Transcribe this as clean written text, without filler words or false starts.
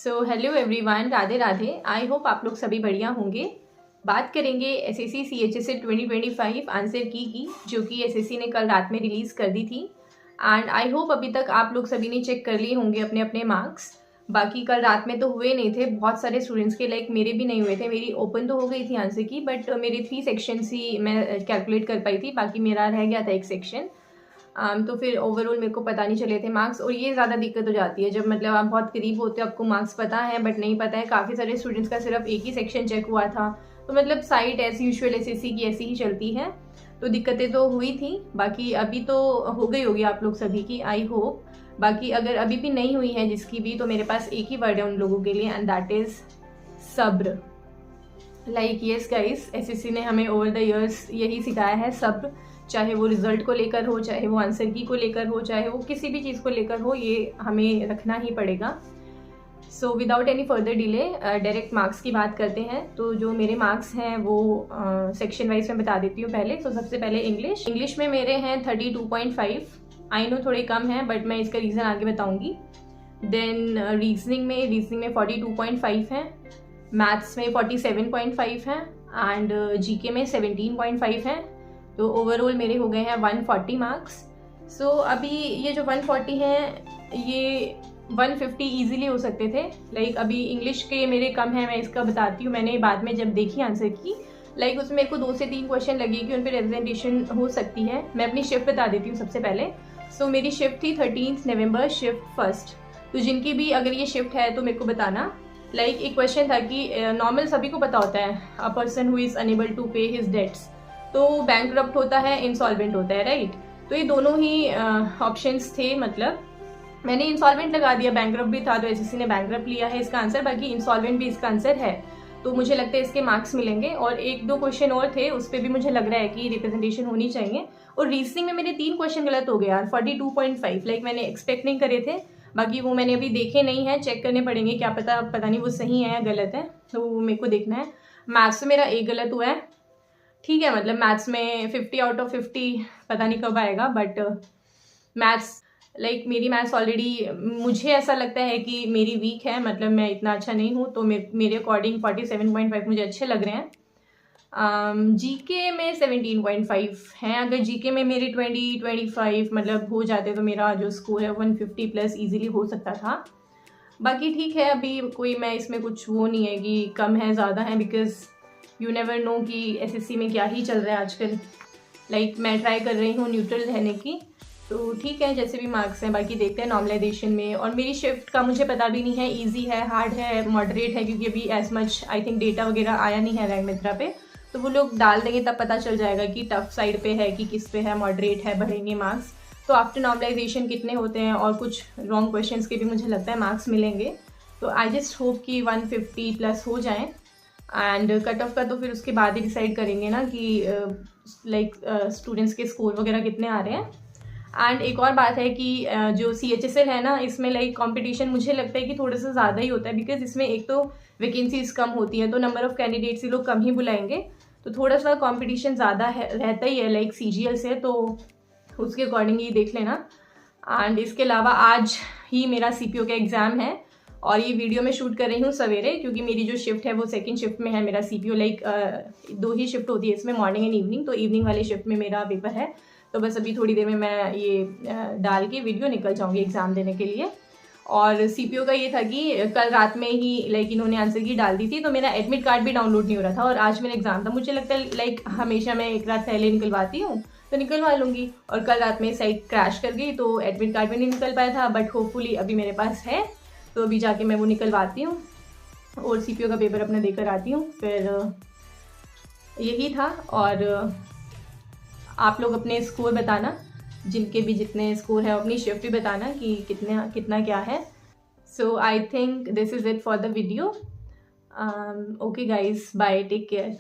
So hello everyone, Radhe Radhe. I hope आप लोग सभी बढ़िया होंगे। बात करेंगे एसएससी सीएचएसएल 2025 आंसर की जो कि एसएससी ने कल रात में रिलीज़ कर दी थी। एंड आई होप अभी तक आप लोग सभी ने चेक कर लिए होंगे अपने अपने मार्क्स। बाकी कल रात में तो हुए नहीं थे बहुत सारे स्टूडेंट्स के, लाइक मेरे भी नहीं हुए थे। मेरी ओपन तो हो गई थी आंसर की, बट मेरे 3 सेक्शंस ही मैं कैलकुलेट कर पाई थी, बाकी मेरा रह गया था एक सेक्शन। तो फिर ओवरऑल मेरे को पता नहीं चले थे मार्क्स, और ये ज़्यादा दिक्कत हो जाती है जब मतलब आप बहुत करीब होते हो, आपको मार्क्स पता है बट नहीं पता है। काफ़ी सारे स्टूडेंट्स का सिर्फ एक ही सेक्शन चेक हुआ था, तो मतलब साइट एज यूजुअल एसएससी की ऐसी ही चलती है, तो दिक्कतें तो हुई थी। बाकी अभी तो हो गई होगी आप लोग सभी की, आई होप। बाकी अगर अभी भी नहीं हुई है जिसकी भी, तो मेरे पास एक ही वर्ड है उन लोगों के लिए, एंड दैट इज़ सब्र। लाइक यस गाइस, एसएससी ने हमें ओवर द इयर्स यही सिखाया है, सब्र। चाहे वो रिजल्ट को लेकर हो, चाहे वो आंसर की को लेकर हो, चाहे वो किसी भी चीज़ को लेकर हो, ये हमें रखना ही पड़ेगा। So without any further delay direct marks की बात करते हैं। तो जो मेरे मार्क्स हैं वो सेक्शन वाइज में बता देती हूँ पहले। तो सबसे पहले इंग्लिश में मेरे हैं 32.5। आई नो थोड़े कम हैं, बट मैं इसका रीज़न आगे बताऊँगी। देन रीजनिंग में 42.5 हैं, मैथ्स में 47.5 हैं, एंड जीके में 17.5 हैं। तो ओवरऑल मेरे हो गए हैं 140 मार्क्स। सो अभी ये जो 140 हैं ये 150 ईजिली हो सकते थे। लाइक अभी इंग्लिश के मेरे कम हैं, मैं इसका बताती हूँ। मैंने बाद में जब देखी आंसर की, लाइक उसमें मेरे को 2 से 3 क्वेश्चन लगे कि उन पर रिप्रेजेंटेशन हो सकती है। मैं अपनी शिफ्ट बता देती हूँ सबसे पहले। सो मेरी शिफ्ट थी 13 नवंबर, शिफ्ट फर्स्ट। तो जिनकी भी अगर ये शिफ्ट है तो मेरे को बताना। लाइक एक क्वेश्चन था कि नॉर्मल सभी को पता होता है, a person who is unable to pay his debts, तो बैंकरप्ट होता है, इंसॉल्वेंट होता है, राइट। तो ये दोनों ही ऑप्शंस थे। मतलब मैंने इंसॉल्वेंट लगा दिया, बैंकरप्ट भी था, तो एसएससी ने बैंकरप्ट लिया है इसका आंसर। बाकी इंसॉल्वेंट भी इसका आंसर है, तो मुझे लगता है इसके मार्क्स मिलेंगे। और 1-2 क्वेश्चन और थे, उस पर भी मुझे लग रहा है कि रिप्रेजेंटेशन होनी चाहिए। और रीजनिंग में मेरे 3 क्वेश्चन गलत हो गए यार, 42.5। लाइक मैंने एक्सपेक्ट नहीं करे थे। बाकी वो मैंने अभी देखे नहीं है, चेक करने पड़ेंगे, क्या पता नहीं वो सही है या गलत है, तो वो मेरे को देखना है। मैथ्स में मेरा 1 गलत हुआ है, ठीक है। मतलब मैथ्स में 50 आउट ऑफ 50 पता नहीं कब आएगा, बट मैथ्स लाइक मेरी मैथ्स ऑलरेडी मुझे ऐसा लगता है कि मेरी वीक है, मतलब मैं इतना अच्छा नहीं हूँ, तो मेरे अकॉर्डिंग 47.5 मुझे अच्छे लग रहे हैं। जीके में 17.5 हैं। अगर जीके में मेरे 20-25 मतलब हो जाते तो मेरा जो स्कोर है 150 प्लस ईजिली हो सकता था। बाकी ठीक है, अभी कोई मैं इसमें कुछ वो नहीं है कि कम है ज़्यादा है, बिकॉज यू नेवर नो कि एसएससी में क्या ही चल रहा है आजकल। लाइक मैं ट्राई कर रही हूँ न्यूट्रल रहने की, तो ठीक है जैसे भी मार्क्स हैं। बाकी देखते हैं नॉर्मलाइजेशन में। और मेरी शिफ्ट का मुझे पता भी नहीं है, इजी है, हार्ड है, मॉडरेट है, क्योंकि अभी as much I think data वगैरह आया नहीं है रैंक मित्रा पे, तो वो लोग डाल देंगे तब पता चल जाएगा कि टफ साइड पे है कि किस पे है, मॉडरेट है, बढ़ेंगे मार्क्स। तो आफ्टर नॉर्मलाइजेशन कितने होते हैं, और कुछ रॉन्ग क्वेश्चंस के भी मुझे लगता है मार्क्स मिलेंगे। तो आई जस्ट होप कि 150 प्लस हो जाएँ। एंड कट ऑफ का तो फिर उसके बाद ही डिसाइड करेंगे ना कि लाइक स्टूडेंट्स के स्कोर वगैरह कितने आ रहे हैं। एंड एक और बात है कि जो सीएचएसएल है ना, इसमें लाइक कंपटीशन मुझे लगता है कि थोड़ा सा ज़्यादा ही होता है, बिकॉज इसमें एक तो वैकेंसीज कम होती है, तो नंबर ऑफ़ कैंडिडेट्स ही लोग कम ही बुलाएंगे, तो थोड़ा सा कंपटीशन ज़्यादा रहता ही है लाइक सीजीएल से, तो उसके अकॉर्डिंग ही देख लेना। एंड इसके अलावा आज ही मेरा सीपीओ का एग्ज़ाम है, और ये वीडियो मैं शूट कर रही हूँ सवेरे, क्योंकि मेरी जो शिफ्ट है वो सेकंड शिफ्ट में है मेरा सीपीओ। लाइक 2 ही शिफ्ट होती है इसमें, मॉर्निंग एंड इवनिंग, तो इवनिंग वाले शिफ्ट में मेरा पेपर है। तो बस अभी थोड़ी देर में मैं ये डाल के वीडियो निकल जाऊँगी एग्ज़ाम देने के लिए। और सीपीओ का ये था कि कल रात में ही लाइक इन्होंने आंसर की डाल दी थी, तो मेरा एडमिट कार्ड भी डाउनलोड नहीं हो रहा था, और आज मेरा एग्ज़ाम था। मुझे लगता है लाइक हमेशा मैं एक रात पहले निकलवाती हूँ, तो निकलवा लूँगी, और कल रात में साइट क्रैश कर गई तो एडमिट कार्ड भी नहीं निकल पाया था, बट होपफुली अभी मेरे पास है, तो अभी जाके मैं वो निकलवाती हूँ और सीपीओ का पेपर अपना देकर आती हूँ। फिर यही था। और आप लोग अपने स्कोर बताना, जिनके भी जितने स्कोर है, अपनी शिफ्ट भी बताना कि कितना क्या है। So I think this is it for the video. Okay guys, bye, take care.